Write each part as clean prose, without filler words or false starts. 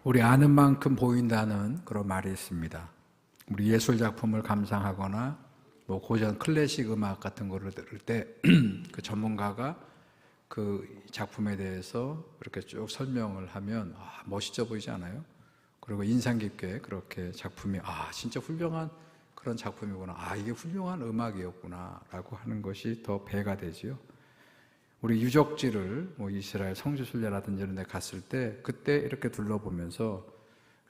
우리 아는 만큼 보인다는 그런 말이 있습니다. 우리 예술 작품을 감상하거나 뭐 고전 클래식 음악 같은 거를 들을 때 그 전문가가 그 작품에 대해서 그렇게 쭉 설명을 하면 멋있어 보이지 않아요? 그리고 인상 깊게 그렇게 작품이 진짜 훌륭한 그런 작품이구나, 이게 훌륭한 음악이었구나 라고 하는 것이 더 배가 되지요. 우리 유적지를 뭐 이스라엘 성지순례라든지 이런 데 갔을 때 그때 이렇게 둘러보면서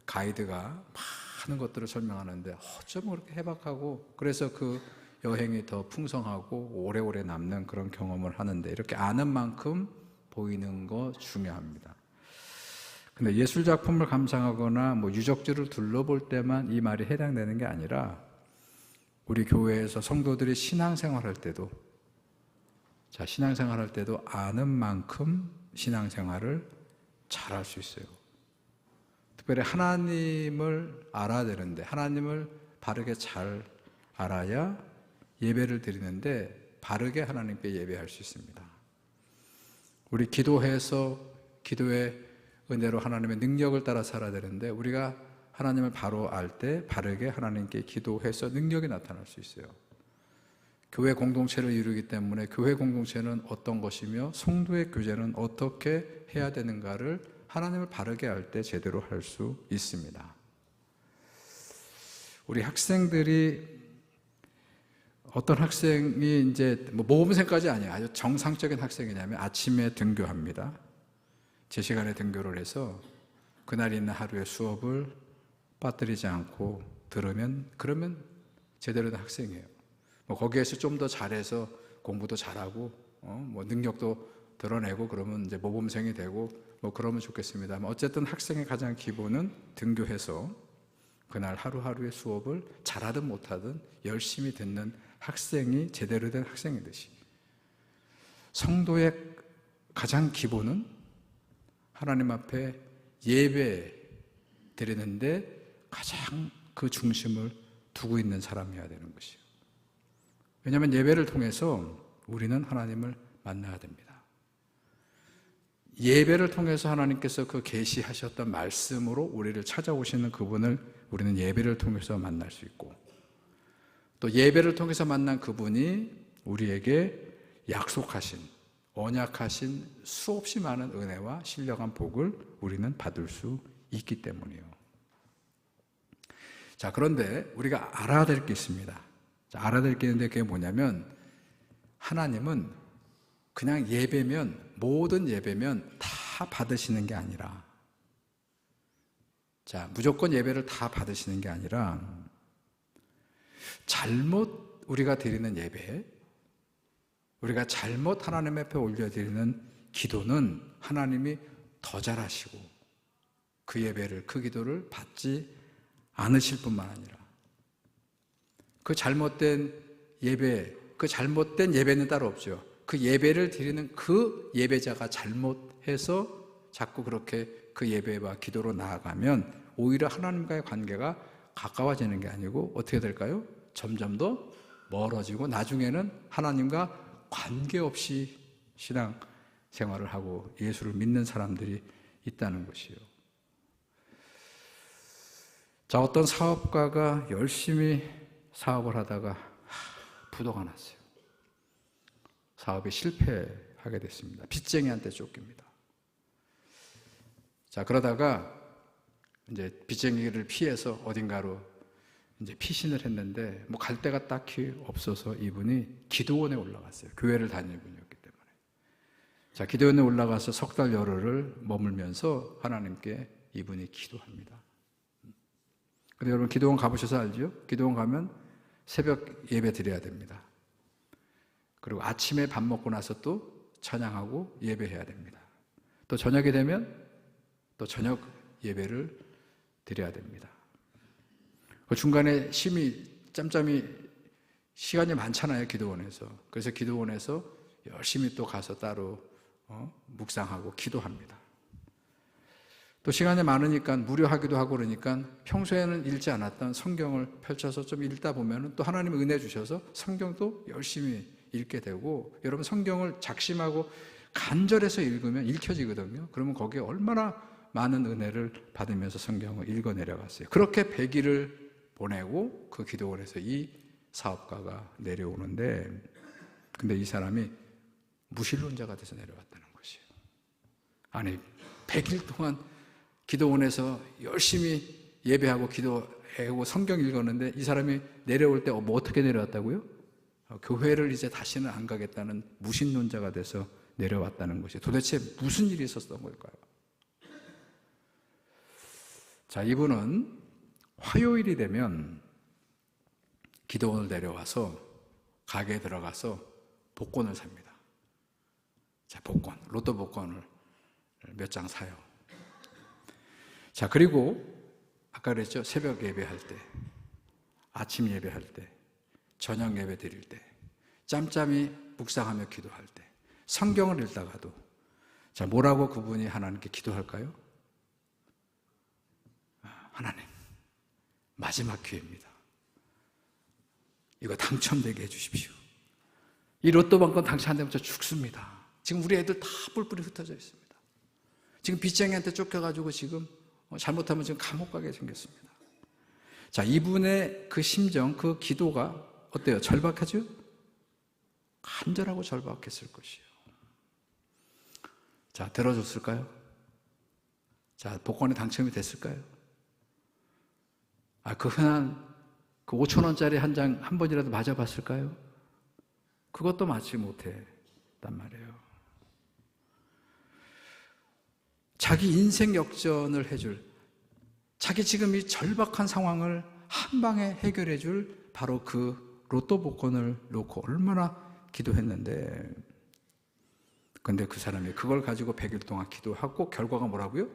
가이드가 많은 것들을 설명하는데 어쩜 그렇게 해박하고, 그래서 그 여행이 더 풍성하고 오래오래 남는 그런 경험을 하는데, 이렇게 아는 만큼 보이는 거 중요합니다. 근데 예술 작품을 감상하거나 뭐 유적지를 둘러볼 때만 이 말이 해당되는 게 아니라 우리 교회에서 성도들이 신앙생활할 때도, 신앙생활할 때도 아는 만큼 신앙생활을 잘할 수 있어요. 특별히 하나님을 알아야 되는데, 하나님을 바르게 잘 알아야 예배를 드리는데 바르게 하나님께 예배할 수 있습니다. 우리 기도해서 기도의 은혜로 하나님의 능력을 따라 살아야 되는데, 우리가 하나님을 바로 알 때 바르게 하나님께 기도해서 능력이 나타날 수 있어요. 교회 공동체를 이루기 때문에 교회 공동체는 어떤 것이며 성도의 교제는 어떻게 해야 되는가를 하나님을 바르게 알 때 제대로 할 수 있습니다. 우리 학생들이, 어떤 학생이 이제 모범생까지 아니에요. 아주 정상적인 학생이냐면 아침에 등교합니다. 제 시간에 등교를 해서 그날 있는 하루의 수업을 빠뜨리지 않고 들으면, 그러면 제대로 된 학생이에요. 거기에서 좀 더 잘해서 공부도 잘하고 뭐 능력도 드러내고 그러면 이제 모범생이 되고 뭐 그러면 좋겠습니다만, 어쨌든 학생의 가장 기본은 등교해서 그날 하루하루의 수업을 잘하든 못하든 열심히 듣는 학생이 제대로 된 학생이듯이, 성도의 가장 기본은 하나님 앞에 예배 드리는데 가장 그 중심을 두고 있는 사람이어야 되는 것이에요. 왜냐하면 예배를 통해서 우리는 하나님을 만나야 됩니다. 예배를 통해서 하나님께서 그 계시하셨던 말씀으로 우리를 찾아오시는 그분을 우리는 예배를 통해서 만날 수 있고, 또 예배를 통해서 만난 그분이 우리에게 약속하신, 언약하신 수없이 많은 은혜와 신령한 복을 우리는 받을 수 있기 때문이에요. 그런데 우리가 알아야 될 게 있습니다. 알아야 될 게 있는데, 그게 뭐냐면, 하나님은 그냥 예배면, 모든 예배면 다 받으시는 게 아니라, 무조건 예배를 다 받으시는 게 아니라, 잘못 우리가 드리는 예배, 우리가 잘못 하나님 앞에 올려드리는 기도는 하나님이 더 잘하시고 그 예배를, 그 기도를 받지 않으실 뿐만 아니라, 그 잘못된 예배, 그 잘못된 예배는 따로 없죠. 그 예배를 드리는 그 예배자가 잘못해서 자꾸 그렇게 그 예배와 기도로 나아가면 오히려 하나님과의 관계가 가까워지는 게 아니고 어떻게 될까요? 점점 더 멀어지고 나중에는 하나님과 관계없이 신앙 생활을 하고 예수를 믿는 사람들이 있다는 것이에요. 어떤 사업가가 열심히 사업을 하다가 부도가 났어요. 사업이 실패하게 됐습니다. 빚쟁이한테 쫓깁니다. 그러다가 이제 빚쟁이를 피해서 어딘가로 이제 피신을 했는데 갈 데가 딱히 없어서 이분이 기도원에 올라갔어요. 교회를 다니는 분이었기 때문에. 기도원에 올라가서 석 달 열흘을 머물면서 하나님께 이분이 기도합니다. 근데 여러분, 기도원 가보셔서 알죠? 기도원 가면 새벽 예배 드려야 됩니다. 그리고 아침에 밥 먹고 나서 또 찬양하고 예배해야 됩니다. 또 저녁이 되면 또 저녁 예배를 드려야 됩니다. 그 중간에 짬짬이 시간이 많잖아요, 기도원에서. 그래서 기도원에서 열심히 또 가서 따로 묵상하고 기도합니다. 또 시간이 많으니까 무료하기도 하고 그러니까 평소에는 읽지 않았던 성경을 펼쳐서 좀 읽다 보면 또 하나님의 은혜 주셔서 성경도 열심히 읽게 되고, 여러분 성경을 작심하고 간절해서 읽으면 읽혀지거든요. 그러면 거기에 얼마나 많은 은혜를 받으면서 성경을 읽어 내려갔어요. 그렇게 100일을 보내고 그 기도원에서 이 사업가가 내려오는데, 근데 이 사람이 무신론자가 돼서 내려왔다는 것이에요. 아니, 100일 동안 기도원에서 열심히 예배하고 기도하고 성경 읽었는데 이 사람이 내려올 때 뭐 어떻게 내려왔다고요? 교회를 이제 다시는 안 가겠다는 무신론자가 돼서 내려왔다는 것이 도대체 무슨 일이 있었던 걸까요? 자, 이분은 화요일이 되면 기도원을 내려와서 가게에 들어가서 복권을 삽니다. 자, 복권, 로또 복권을 몇 장 사요. 자, 그리고 아까 그랬죠? 새벽 예배할 때, 아침 예배할 때, 저녁 예배 드릴 때, 짬짬이 묵상하며 기도할 때, 성경을 읽다가도, 자, 뭐라고 그분이 하나님께 기도할까요? 하나님, 마지막 기회입니다. 이거 당첨되게 해주십시오. 이 로또 번건 당첨 안 되면 저 죽습니다. 지금 우리 애들 다 뿔뿔이 흩어져 있습니다. 지금 빚쟁이한테 쫓겨가지고 지금 잘못하면 지금 감옥 가게 생겼습니다. 자, 이분의 그 심정, 그 기도가 어때요? 절박하죠? 간절하고 절박했을 것이에요. 자, 들어줬을까요? 자, 복권에 당첨이 됐을까요? 그 흔한 그 5,000원짜리 한 장 한 번이라도 맞아봤을까요? 그것도 맞지 못했단 말이에요. 자기 인생 역전을 해줄, 자기 지금 이 절박한 상황을 한 방에 해결해 줄 바로 그 로또 복권을 놓고 얼마나 기도했는데, 근데 그 사람이 그걸 가지고 100일 동안 기도하고 결과가 뭐라고요?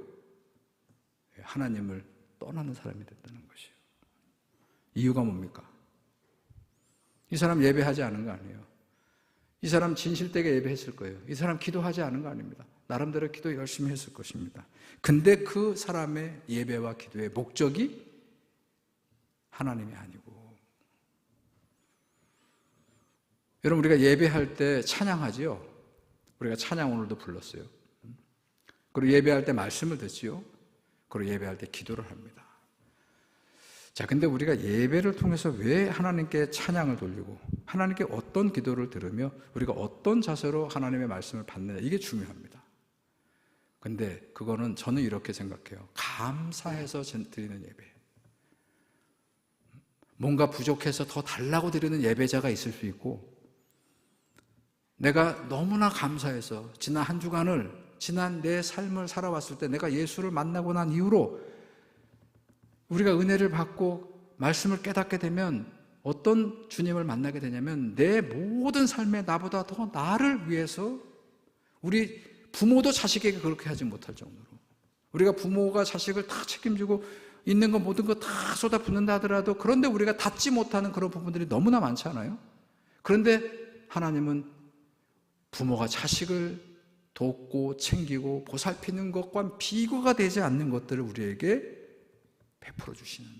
하나님을 떠나는 사람이 됐다는 것이에요. 이유가 뭡니까? 이 사람 예배하지 않은 거 아니에요. 이 사람 진실되게 예배했을 거예요. 이 사람 기도하지 않은 거 아닙니다. 나름대로 기도 열심히 했을 것입니다. 근데 그 사람의 예배와 기도의 목적이 하나님이 아니고, 여러분, 우리가 예배할 때 찬양하지요. 우리가 찬양 오늘도 불렀어요. 그리고 예배할 때 말씀을 듣지요. 그리고 예배할 때 기도를 합니다. 자, 근데 우리가 예배를 통해서 왜 하나님께 찬양을 돌리고 하나님께 어떤 기도를 들으며 우리가 어떤 자세로 하나님의 말씀을 받느냐, 이게 중요합니다. 근데 그거는 저는 이렇게 생각해요. 감사해서 드리는 예배. 뭔가 부족해서 더 달라고 드리는 예배자가 있을 수 있고, 내가 너무나 감사해서 지난 한 주간을, 지난 내 삶을 살아왔을 때 내가 예수를 만나고 난 이후로 우리가 은혜를 받고 말씀을 깨닫게 되면 어떤 주님을 만나게 되냐면, 내 모든 삶에 나보다 더 나를 위해서, 우리 부모도 자식에게 그렇게 하지 못할 정도로, 우리가 부모가 자식을 다 책임지고 있는 거 모든 거 다 쏟아붓는다 하더라도, 그런데 우리가 닿지 못하는 그런 부분들이 너무나 많잖아요. 그런데 하나님은 부모가 자식을 돕고 챙기고 보살피는 것과 비교가 되지 않는 것들을 우리에게 베풀어 주시는.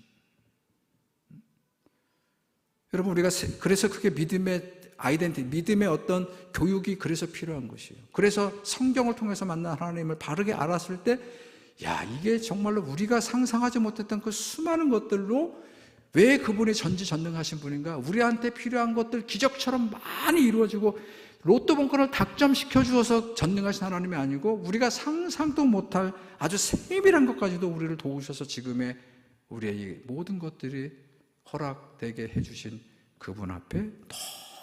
여러분, 우리가 그래서 그게 믿음의 아이덴티티, 믿음의 어떤 교육이 그래서 필요한 것이에요. 그래서 성경을 통해서 만난 하나님을 바르게 알았을 때, 야, 이게 정말로 우리가 상상하지 못했던 그 수많은 것들로 왜 그분이 전지전능하신 분인가, 우리한테 필요한 것들 기적처럼 많이 이루어지고, 로또 번호를 당첨시켜 주어서 전능하신 하나님이 아니고 우리가 상상도 못할 아주 세밀한 것까지도 우리를 도우셔서 지금의 우리의 이 모든 것들이 허락되게 해주신 그분 앞에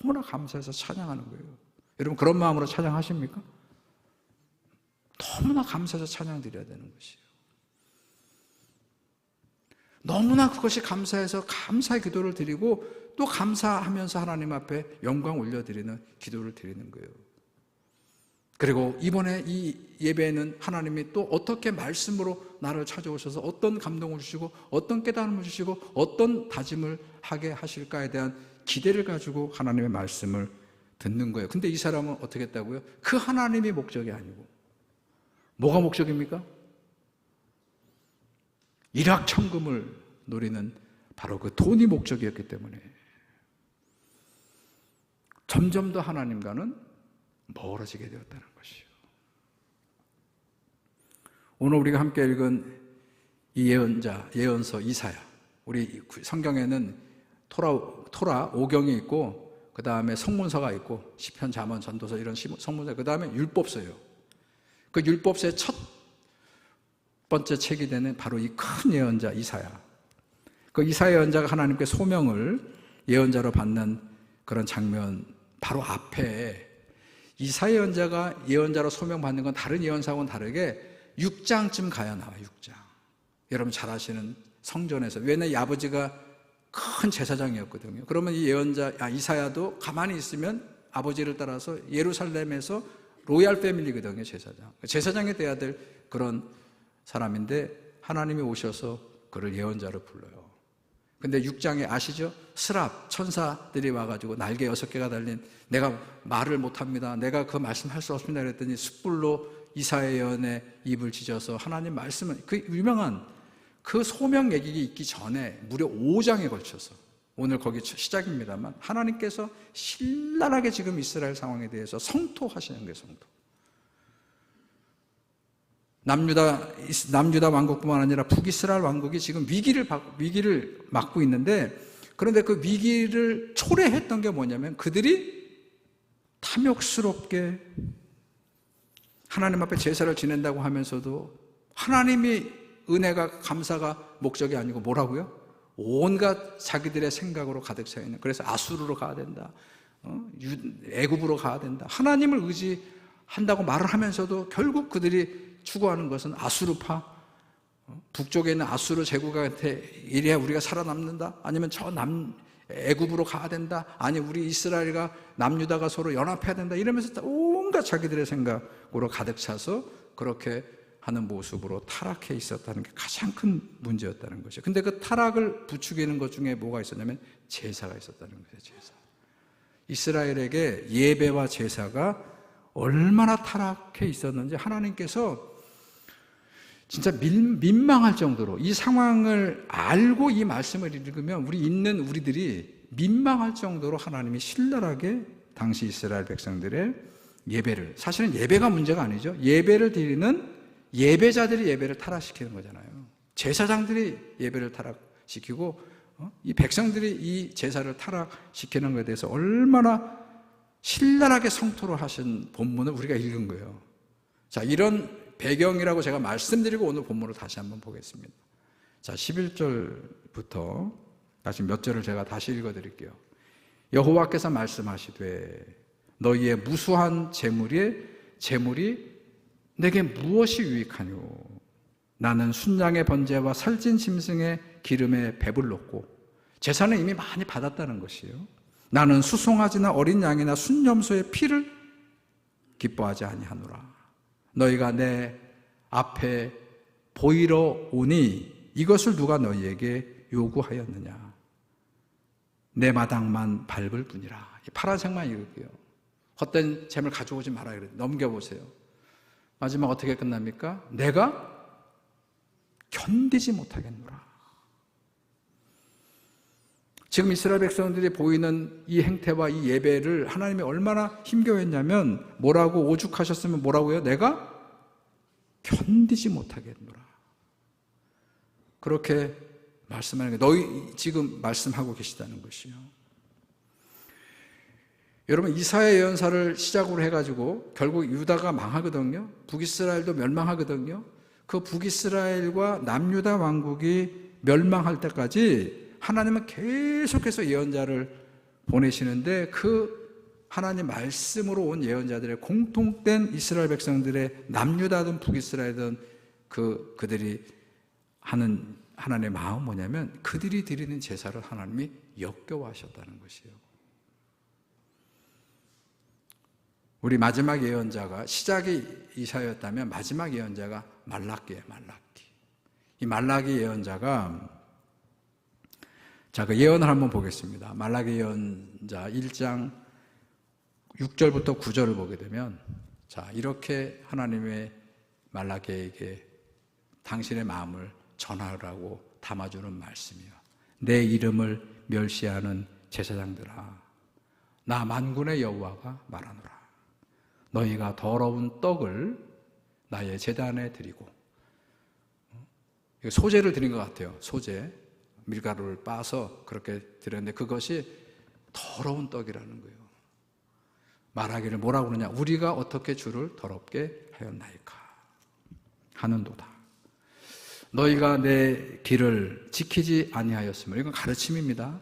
너무나 감사해서 찬양하는 거예요. 여러분, 그런 마음으로 찬양하십니까? 너무나 감사해서 찬양 드려야 되는 것이에요. 너무나 그것이 감사해서 감사의 기도를 드리고, 또 감사하면서 하나님 앞에 영광 올려드리는 기도를 드리는 거예요. 그리고 이번에 이 예배에는 하나님이 또 어떻게 말씀으로 나를 찾아오셔서 어떤 감동을 주시고 어떤 깨달음을 주시고 어떤 다짐을 하게 하실까에 대한 기대를 가지고 하나님의 말씀을 듣는 거예요. 근데 이 사람은 어떻게 했다고요? 그 하나님이 목적이 아니고 뭐가 목적입니까? 일확천금을 노리는 바로 그 돈이 목적이었기 때문에 점점 더 하나님과는 멀어지게 되었다는 것이요. 오늘 우리가 함께 읽은 이 예언자, 예언서 이사야, 우리 성경에는 토라 5경이 있고 그 다음에 성문서가 있고 시편, 잠언, 전도서 이런 성문서, 그 다음에 율법서예요. 그 율법서의 첫 번째 책이 되는 바로 이 큰 예언자 이사야. 그 이사야 예언자가 하나님께 소명을 예언자로 받는 그런 장면 바로 앞에 이사야 예언자가 예언자로 소명받는 건 다른 예언사하고는 다르게 6장쯤 가야 나와요. 6장. 여러분 잘 아시는 성전에서. 왜냐면 이 아버지가 큰 제사장이었거든요. 그러면 이 예언자 이사야도 가만히 있으면 아버지를 따라서 예루살렘에서 로얄 패밀리거든요. 제사장이 돼야 될 그런 사람인데 하나님이 오셔서 그를 예언자로 불러요. 근데 6장에 아시죠? 스랍 천사들이 와가지고 날개 6개가 달린, 내가 말을 못합니다, 내가 그 말씀할 수 없습니다 그랬더니 숯불로 이사야 예언의 입을 찢어서 하나님 말씀은, 그 유명한 그 소명 얘기가 있기 전에 무려 5장에 걸쳐서, 오늘 거기 시작입니다만 하나님께서 신랄하게 지금 이스라엘 상황에 대해서 성토하시는 거예요. 성토. 남유다 왕국뿐만 아니라 북이스라엘 왕국이 지금 위기를 맞고 있는데, 그런데 그 위기를 초래했던 게 뭐냐면 그들이 탐욕스럽게 하나님 앞에 제사를 지낸다고 하면서도 하나님이 은혜가 감사가 목적이 아니고 뭐라고요? 온갖 자기들의 생각으로 가득 차 있는, 그래서 아수르로 가야 된다, 애굽으로 가야 된다, 하나님을 의지한다고 말을 하면서도 결국 그들이 추구하는 것은 아수르파, 북쪽에 있는 아수르 제국한테 이래야 우리가 살아남는다, 아니면 저 애굽으로 가야 된다, 아니 우리 이스라엘과 남유다가 서로 연합해야 된다, 이러면서 온갖 자기들의 생각으로 가득 차서 그렇게 하는 모습으로 타락해 있었다는 게 가장 큰 문제였다는 것이죠. 근데 그 타락을 부추기는 것 중에 뭐가 있었냐면 제사가 있었다는 거예요. 제사. 이스라엘에게 예배와 제사가 얼마나 타락해 있었는지 하나님께서 진짜 민망할 정도로, 이 상황을 알고 이 말씀을 읽으면 우리들이 민망할 정도로 하나님이 신랄하게 당시 이스라엘 백성들의 예배를, 사실은 예배가 문제가 아니죠. 예배를 드리는 예배자들이 예배를 타락시키는 거잖아요. 제사장들이 예배를 타락시키고 이 백성들이 이 제사를 타락시키는 것에 대해서 얼마나 신랄하게 성토를 하신 본문을 우리가 읽은 거예요. 자, 이런 배경이라고 제가 말씀드리고 오늘 본문을 다시 한번 보겠습니다. 자, 11절부터 다시 몇 절을 제가 다시 읽어드릴게요. 여호와께서 말씀하시되 너희의 무수한 재물이 내게 무엇이 유익하뇨? 나는 순양의 번제와 살찐 짐승의 기름에 배불렀고, 제사는 이미 많이 받았다는 것이에요. 나는 수송아지나 어린 양이나 순염소의 피를 기뻐하지 아니하노라. 너희가 내 앞에 보이러 오니 이것을 누가 너희에게 요구하였느냐? 내 마당만 밟을 뿐이라. 파란색만 읽을게요. 헛된 재물 가져오지 말아야 그래요. 넘겨보세요. 마지막 어떻게 끝납니까? 내가 견디지 못하겠노라. 지금 이스라엘 백성들이 보이는 이 행태와 이 예배를 하나님이 얼마나 힘겨워했냐면, 뭐라고 오죽하셨으면 뭐라고요? 내가 견디지 못하겠노라. 그렇게 말씀하는 게 너희 지금 말씀하고 계시다는 것이요. 여러분, 이사야 예언사를 시작으로 해가지고 결국 유다가 망하거든요. 북이스라엘도 멸망하거든요. 그 북이스라엘과 남유다 왕국이 멸망할 때까지 하나님은 계속해서 예언자를 보내시는데, 그 하나님 말씀으로 온 예언자들의 공통된 이스라엘 백성들의 남유다든 북이스라엘든 그들이 하는 하나님의 마음은 뭐냐면 그들이 드리는 제사를 하나님이 역겨워하셨다는 것이에요. 우리 마지막 예언자가, 시작이 이사야였다면 마지막 예언자가 말라기예요. 말라기. 이 말라기 예언자가, 자, 그 예언을 한번 보겠습니다. 말라기 예언자 1장 6절부터 9절을 보게 되면, 자, 이렇게 하나님의 말라기에게 당신의 마음을 전하라고 담아주는 말씀이요. 내 이름을 멸시하는 제사장들아, 나 만군의 여호와가 말하노라. 너희가 더러운 떡을 나의 제단에 드리고 소재를 드린 것 같아요. 소재. 밀가루를 빻아서 그렇게 드렸는데 그것이 더러운 떡이라는 거예요. 말하기를 뭐라고 그러냐? 우리가 어떻게 주를 더럽게 하였나이까 하는도다. 너희가 내 길을 지키지 아니하였으므로. 이건 가르침입니다.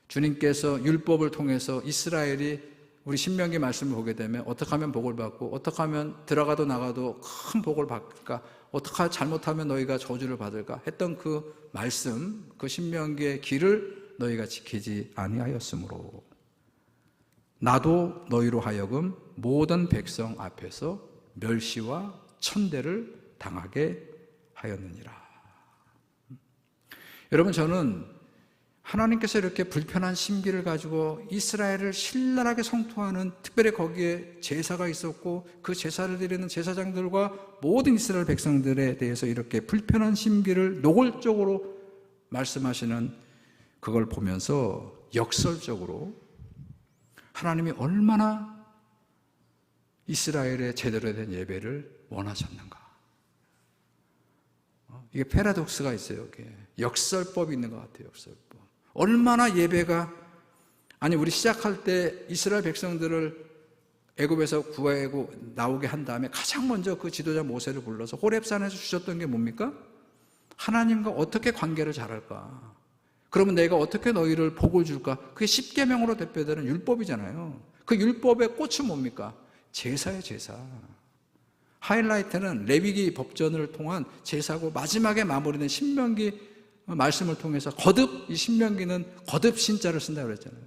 주님께서 율법을 통해서 이스라엘이 우리 신명기 말씀을 보게 되면 어떻게 하면 복을 받고 어떻게 하면 들어가도 나가도 큰 복을 받을까, 어떻게 잘못하면 너희가 저주를 받을까 했던 그 말씀, 그 신명기의 길을 너희가 지키지 아니하였으므로 나도 너희로 하여금 모든 백성 앞에서 멸시와 천대를 당하게 하였느니라. 여러분, 저는 하나님께서 이렇게 불편한 심기를 가지고 이스라엘을 신랄하게 성토하는, 특별히 거기에 제사가 있었고 그 제사를 드리는 제사장들과 모든 이스라엘 백성들에 대해서 이렇게 불편한 심기를 노골적으로 말씀하시는 그걸 보면서 역설적으로 하나님이 얼마나 이스라엘의 제대로 된 예배를 원하셨는가. 이게 패러독스가 있어요. 이게 역설법이 있는 것 같아요. 역설법. 얼마나 예배가, 아니 우리 시작할 때 이스라엘 백성들을 애굽에서 구하고 나오게 한 다음에 가장 먼저 그 지도자 모세를 불러서 호렙산에서 주셨던 게 뭡니까? 하나님과 어떻게 관계를 잘할까? 그러면 내가 어떻게 너희를 복을 줄까? 그게 십계명으로 대표되는 율법이잖아요. 그 율법의 꽃은 뭡니까? 제사예요, 제사. 하이라이트는 레위기 법전을 통한 제사고 마지막에 마무리된 신명기 말씀을 통해서 거듭, 이 신명기는 거듭 신자를 쓴다고 그랬잖아요.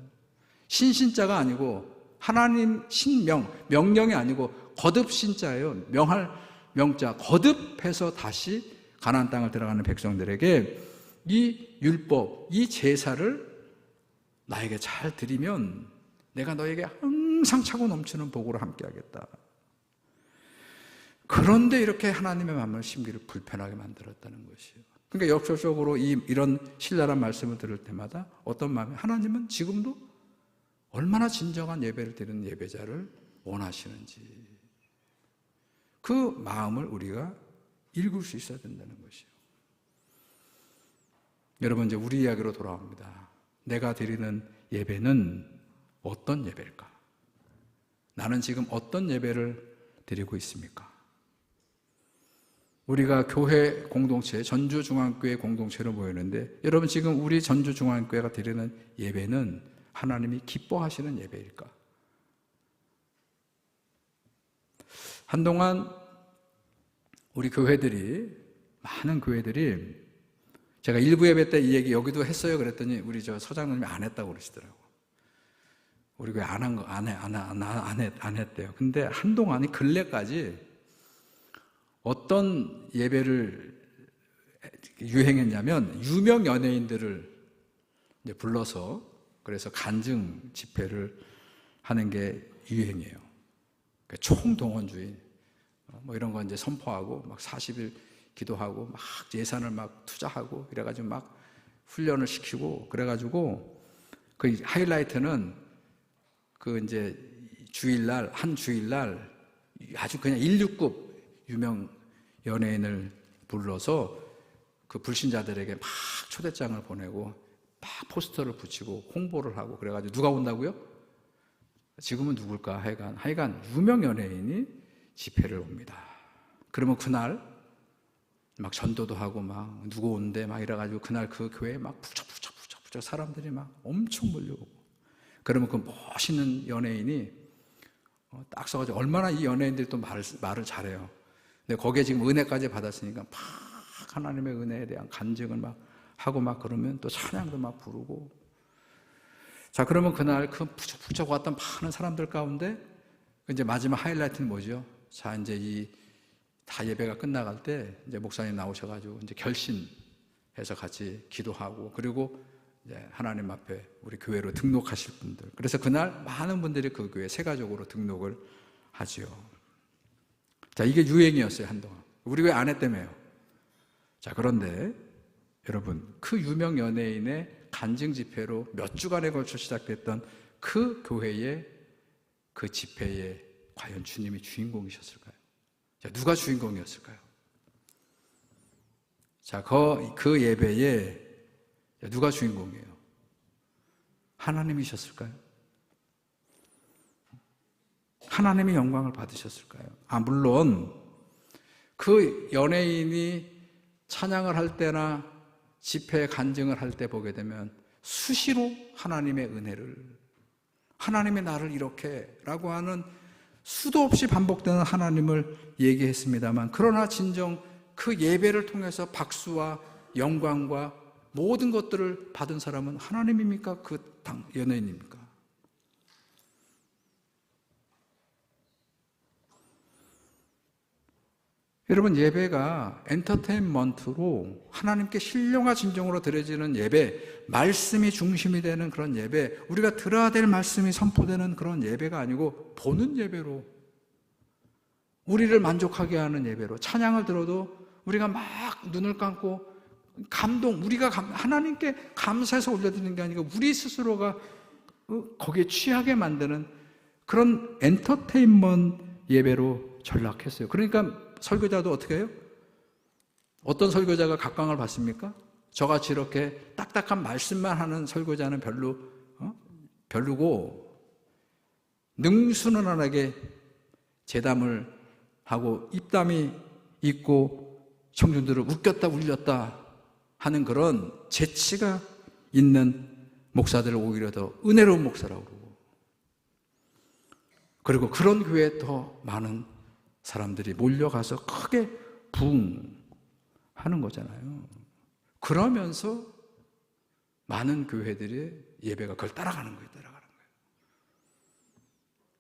신자가 아니고 하나님 신명, 명령이 아니고 거듭 신자예요. 명할 명자, 거듭해서 다시 가나안 땅을 들어가는 백성들에게 이 율법, 이 제사를 나에게 잘 드리면 내가 너에게 항상 차고 넘치는 복으로 함께하겠다. 그런데 이렇게 하나님의 마음을 심기를 불편하게 만들었다는 것이에요. 그러니까 역설적으로 이런 신랄한 말씀을 들을 때마다 어떤 마음이, 하나님은 지금도 얼마나 진정한 예배를 드리는 예배자를 원하시는지 그 마음을 우리가 읽을 수 있어야 된다는 것이에요. 여러분, 이제 우리 이야기로 돌아옵니다. 내가 드리는 예배는 어떤 예배일까? 나는 지금 어떤 예배를 드리고 있습니까? 우리가 교회 공동체, 전주중앙교회 공동체로 모이는데 여러분, 지금 우리 전주중앙교회가 드리는 예배는 하나님이 기뻐하시는 예배일까? 한동안 우리 교회들이, 많은 교회들이, 제가 일부 예배 때 이 얘기 여기도 했어요 그랬더니 우리 저 서장님이 안 했다고 그러시더라고. 우리 교회 안 했대요. 근데 한동안이 근래까지 어떤 예배를 유행했냐면 유명 연예인들을 이제 불러서 그래서 간증 집회를 하는 게 유행이에요. 그러니까 총동원주의 뭐 이런 거 이제 선포하고 막 40일 기도하고 막 예산을 막 투자하고 이래가지고 막 훈련을 시키고 그래가지고 그 하이라이트는 그 이제 주일날, 한 주일날 아주 그냥 인류급 유명 연예인을 불러서 그 불신자들에게 막 초대장을 보내고 막 포스터를 붙이고 홍보를 하고 그래가지고 누가 온다고요? 지금은 누굴까? 하여간 유명 연예인이 집회를 옵니다. 그러면 그날 막 전도도 하고 막 누구 온대 막 이래가지고 그날 그 교회에 막 부쩍 사람들이 막 엄청 몰려오고, 그러면 그 멋있는 연예인이 딱 써가지고, 얼마나 이 연예인들이 또 말을 잘해요. 근데 거기에 지금 은혜까지 받았으니까 막 하나님의 은혜에 대한 간증을 막 하고 막 그러면 또 찬양도 막 부르고. 자, 그러면 그날 그 부쩍 왔던 많은 사람들 가운데 이제 마지막 하이라이트는 뭐죠? 자, 이제 이 다 예배가 끝나갈 때 이제 목사님 나오셔가지고 이제 결신해서 같이 기도하고, 그리고 이제 하나님 앞에 우리 교회로 등록하실 분들. 그래서 그날 많은 분들이 그 교회 세가족으로 등록을 하지요. 자, 이게 유행이었어요, 한동안. 우리 교회 안 했다며요. 자, 그런데 여러분, 그 유명 연예인의 간증 집회로 몇 주간에 걸쳐 시작됐던 그 교회의 그 집회에 과연 주님이 주인공이셨을까요? 자, 누가 주인공이었을까요? 자, 그 예배에 누가 주인공이에요? 하나님이셨을까요? 하나님의 영광을 받으셨을까요? 물론 그 연예인이 찬양을 할 때나 집회 간증을 할 때 보게 되면 수시로 하나님의 은혜를, 하나님의 나를 이렇게 라고 하는 수도 없이 반복되는 하나님을 얘기했습니다만, 그러나 진정 그 예배를 통해서 박수와 영광과 모든 것들을 받은 사람은 하나님입니까? 그 연예인입니까? 여러분, 예배가 엔터테인먼트로 하나님께 신령과 진정으로 드려지는 예배, 말씀이 중심이 되는 그런 예배, 우리가 들어야 될 말씀이 선포되는 그런 예배가 아니고 보는 예배로, 우리를 만족하게 하는 예배로, 찬양을 들어도 우리가 막 눈을 감고 감동, 우리가 하나님께 감사해서 올려드리는 게 아니고 우리 스스로가 거기에 취하게 만드는 그런 엔터테인먼트 예배로 전락했어요. 그러니까 설교자도 어떻게 해요? 어떤 설교자가 각광을 받습니까? 저같이 이렇게 딱딱한 말씀만 하는 설교자는 별로고, 능수능란하게 재담을 하고 입담이 있고 청중들을 웃겼다 울렸다 하는 그런 재치가 있는 목사들을 오히려 더 은혜로운 목사라고 그러고, 그리고 그런 교회에 더 많은 사람들이 몰려가서 크게 부흥하는 거잖아요. 그러면서 많은 교회들의 예배가 그걸 따라가는 거예요.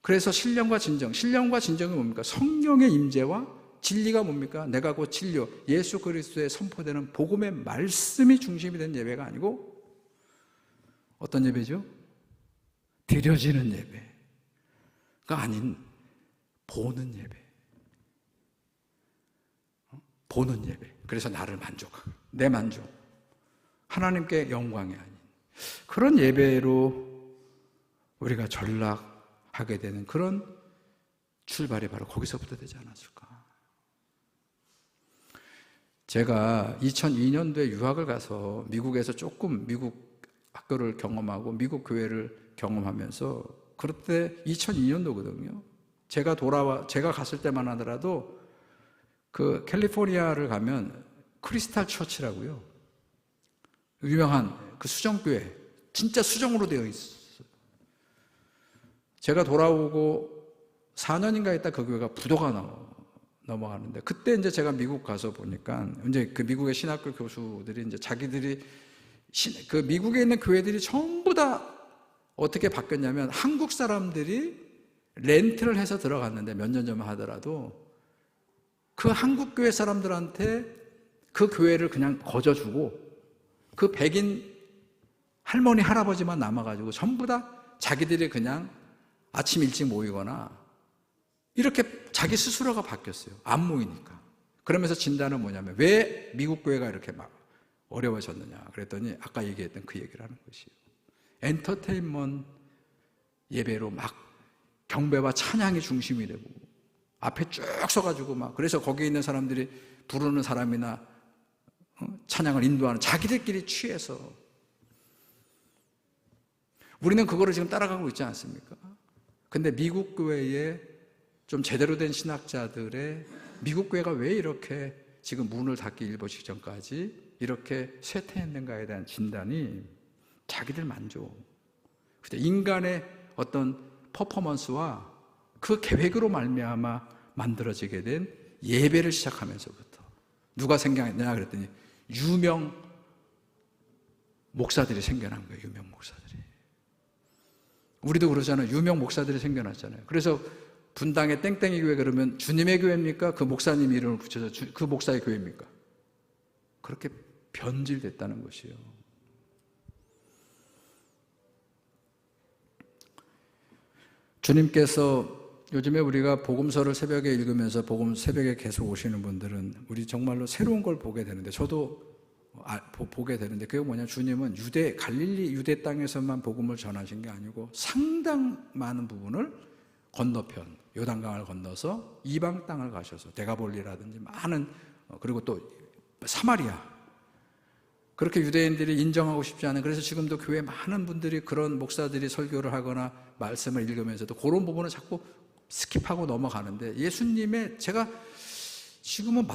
그래서 신령과 진정이 뭡니까? 성령의 임재와 진리가 뭡니까? 내가 곧 진료, 예수 그리스도의 선포되는 복음의 말씀이 중심이 된 예배가 아니고 어떤 예배죠? 드려지는 예배가 아닌 보는 예배. 보는 예배. 그래서 나를 만족하고, 내 만족, 하나님께 영광이 아닌 그런 예배로 우리가 전락하게 되는 그런 출발이 바로 거기서부터 되지 않았을까. 제가 2002년도에 유학을 가서 미국에서 조금 미국 학교를 경험하고 미국 교회를 경험하면서, 그때 2002년도거든요. 제가 갔을 때만 하더라도 그 캘리포니아를 가면 크리스탈 처치라고요, 유명한 그 수정교회, 진짜 수정으로 되어 있었어요. 제가 돌아오고 4년인가 있다 그 교회가 부도가 넘어가는데, 그때 이제 제가 미국 가서 보니까 이제 그 미국의 신학교 교수들이 이제 자기들이 그 미국에 있는 교회들이 전부 다 어떻게 바뀌었냐면, 한국 사람들이 렌트를 해서 들어갔는데 몇 년 전만 하더라도 그 한국 교회 사람들한테 그 교회를 그냥 거저주고 그 백인 할머니 할아버지만 남아가지고 전부 다 자기들이 그냥 아침 일찍 모이거나 이렇게 자기 스스로가 바뀌었어요. 안 모이니까. 그러면서 진단은 뭐냐면, 왜 미국 교회가 이렇게 막 어려워졌느냐 그랬더니 아까 얘기했던 그 얘기를 하는 것이에요. 엔터테인먼트 예배로 막 경배와 찬양이 중심이 되고 앞에 쭉 서가지고 막, 그래서 거기에 있는 사람들이 부르는 사람이나 찬양을 인도하는, 자기들끼리 취해서 우리는 그거를 지금 따라가고 있지 않습니까? 근데 미국 교회에 좀 제대로 된 신학자들의 미국 교회가 왜 이렇게 지금 문을 닫기 일보 직전까지 이렇게 쇠퇴했는가에 대한 진단이 자기들 만족, 인간의 어떤 퍼포먼스와 그 계획으로 말미암아 만들어지게 된 예배를 시작하면서부터 누가 생겨났냐 그랬더니 유명 목사들이 생겨난 거예요. 유명 목사들이. 우리도 그러잖아요. 유명 목사들이 생겨났잖아요. 그래서 분당의 땡땡이 교회 그러면 주님의 교회입니까? 그 목사님 이름을 붙여서 그 목사의 교회입니까? 그렇게 변질됐다는 것이에요. 주님께서 요즘에 우리가 복음서를 새벽에 읽으면서 복음 새벽에 계속 오시는 분들은 우리 정말로 새로운 걸 보게 되는데, 저도 보게 되는데, 그게 뭐냐, 주님은 갈릴리 유대 땅에서만 복음을 전하신 게 아니고 상당 많은 부분을 건너편 요단강을 건너서 이방 땅을 가셔서 데가볼리라든지 많은, 그리고 또 사마리아, 그렇게 유대인들이 인정하고 싶지 않은, 그래서 지금도 교회 많은 분들이 그런 목사들이 설교를 하거나 말씀을 읽으면서도 그런 부분을 자꾸 스킵하고 넘어가는데, 예수님의, 제가 지금은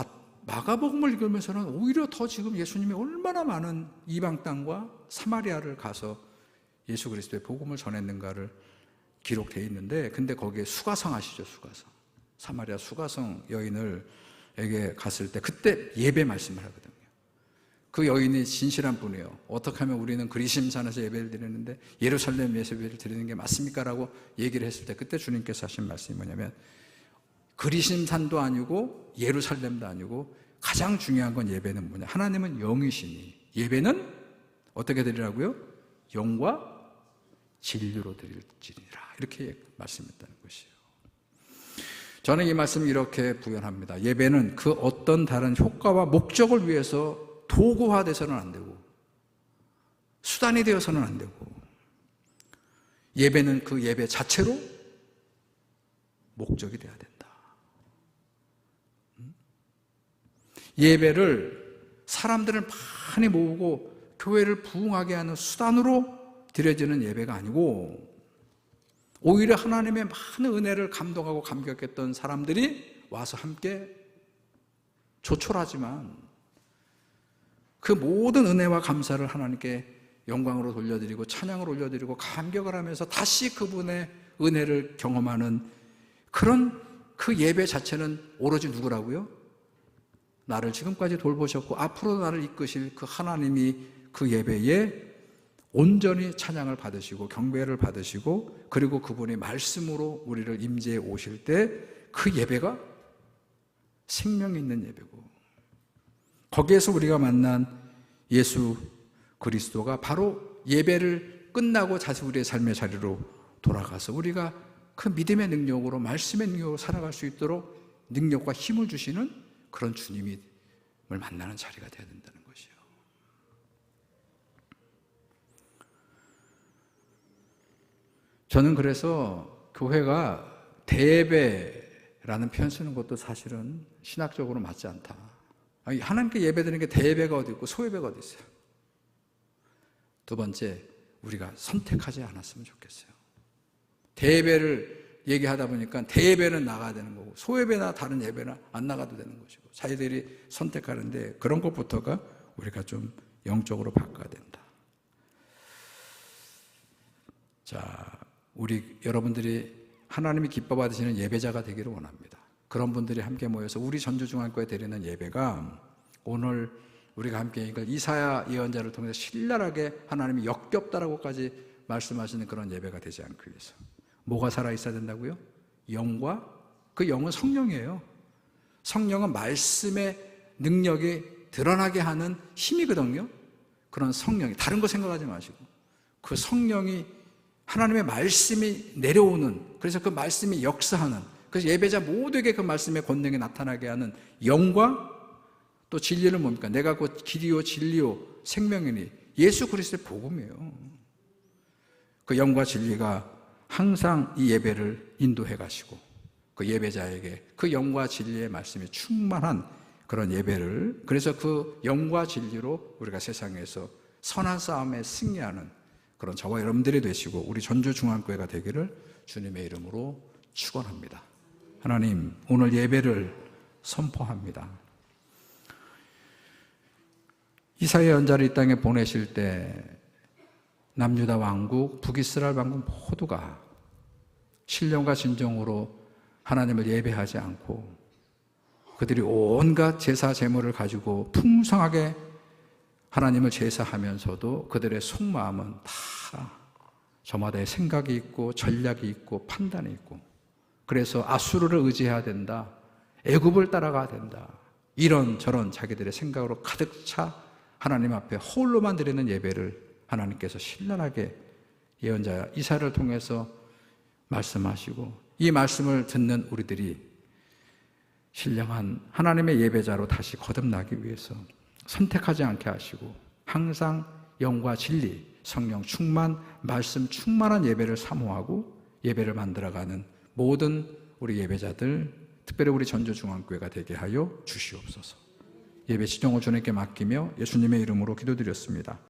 마가복음을 읽으면서는 오히려 더 지금 예수님이 얼마나 많은 이방 땅과 사마리아를 가서 예수 그리스도의 복음을 전했는가를 기록되어 있는데, 근데 거기에 수가성 아시죠? 수가성. 사마리아 수가성 여인에게 갔을 때 그때 예배 말씀을 하거든요. 그 여인이 진실한 분이에요. 어떻게 하면 우리는 그리심산에서 예배를 드리는데 예루살렘에서 예배를 드리는 게 맞습니까? 라고 얘기를 했을 때 그때 주님께서 하신 말씀이 뭐냐면, 그리심산도 아니고 예루살렘도 아니고 가장 중요한 건 예배는 뭐냐, 하나님은 영이시니 예배는 어떻게 드리라고요? 영과 진리로 드릴지니라, 이렇게 말씀했다는 것이에요. 저는 이 말씀을 이렇게 부연합니다. 예배는 그 어떤 다른 효과와 목적을 위해서 도구화돼서는 안 되고 수단이 되어서는 안 되고, 예배는 그 예배 자체로 목적이 되어야 된다. 예배를 사람들을 많이 모으고 교회를 부흥하게 하는 수단으로 드려지는 예배가 아니고, 오히려 하나님의 많은 은혜를 감동하고 감격했던 사람들이 와서 함께 조촐하지만 그 모든 은혜와 감사를 하나님께 영광으로 돌려드리고 찬양을 올려드리고 감격을 하면서 다시 그분의 은혜를 경험하는 그런 그 예배 자체는 오로지 누구라고요? 나를 지금까지 돌보셨고 앞으로도 나를 이끄실 그 하나님이 그 예배에 온전히 찬양을 받으시고 경배를 받으시고, 그리고 그분이 말씀으로 우리를 임재해 오실 때 그 예배가 생명이 있는 예배고, 거기에서 우리가 만난 예수 그리스도가 바로 예배를 끝나고 다시 우리의 삶의 자리로 돌아가서 우리가 그 믿음의 능력으로, 말씀의 능력으로 살아갈 수 있도록 능력과 힘을 주시는 그런 주님을 만나는 자리가 되어야 된다는 것이에요. 저는 그래서 교회가 대예배라는 표현 쓰는 것도 사실은 신학적으로 맞지 않다. 하나님께 예배드리는 게 대예배가 어디 있고 소예배가 어디 있어요. 두 번째, 우리가 선택하지 않았으면 좋겠어요. 대예배를 얘기하다 보니까 대예배는 나가야 되는 거고 소예배나 다른 예배나 안 나가도 되는 것이고, 자기들이 선택하는데 그런 것부터가 우리가 좀 영적으로 바꿔야 된다. 자, 우리 여러분들이 하나님이 기뻐 받으시는 예배자가 되기를 원합니다. 그런 분들이 함께 모여서 우리 전주중앙교회 드리는 예배가 오늘 우리가 함께 읽은 이사야 예언자를 통해서 신랄하게 하나님이 역겹다라고까지 말씀하시는 그런 예배가 되지 않기 위해서 뭐가 살아있어야 된다고요? 영과, 그 영은 성령이에요. 성령은 말씀의 능력이 드러나게 하는 힘이거든요. 그런 성령이, 다른 거 생각하지 마시고 그 성령이, 하나님의 말씀이 내려오는, 그래서 그 말씀이 역사하는, 그래서 예배자 모두에게 그 말씀의 권능이 나타나게 하는 영과, 또 진리는 뭡니까? 내가 곧 길이요 진리요 생명이니 예수 그리스도의 복음이에요. 그 영과 진리가 항상 이 예배를 인도해 가시고 그 예배자에게 그 영과 진리의 말씀이 충만한 그런 예배를, 그래서 그 영과 진리로 우리가 세상에서 선한 싸움에 승리하는 그런 저와 여러분들이 되시고 우리 전주중앙교회가 되기를 주님의 이름으로 축원합니다. 하나님, 오늘 예배를 선포합니다. 이사야 예언자를 이 땅에 보내실 때 남유다 왕국, 북이스라엘 왕국 모두가 신령과 진정으로 하나님을 예배하지 않고 그들이 온갖 제사 제물을 가지고 풍성하게 하나님을 제사하면서도 그들의 속마음은 다 저마다의 생각이 있고 전략이 있고 판단이 있고, 그래서 아수르를 의지해야 된다, 애굽을 따라가야 된다, 이런저런 자기들의 생각으로 가득 차 하나님 앞에 홀로만 드리는 예배를 하나님께서 신랄하게 예언자 이사야를 통해서 말씀하시고, 이 말씀을 듣는 우리들이 신령한 하나님의 예배자로 다시 거듭나기 위해서 선택하지 않게 하시고 항상 영과 진리, 성령 충만, 말씀 충만한 예배를 사모하고 예배를 만들어가는 모든 우리 예배자들, 특별히 우리 전주중앙교회가 되게 하여 주시옵소서. 예배 시정을 주님께 맡기며 예수님의 이름으로 기도드렸습니다.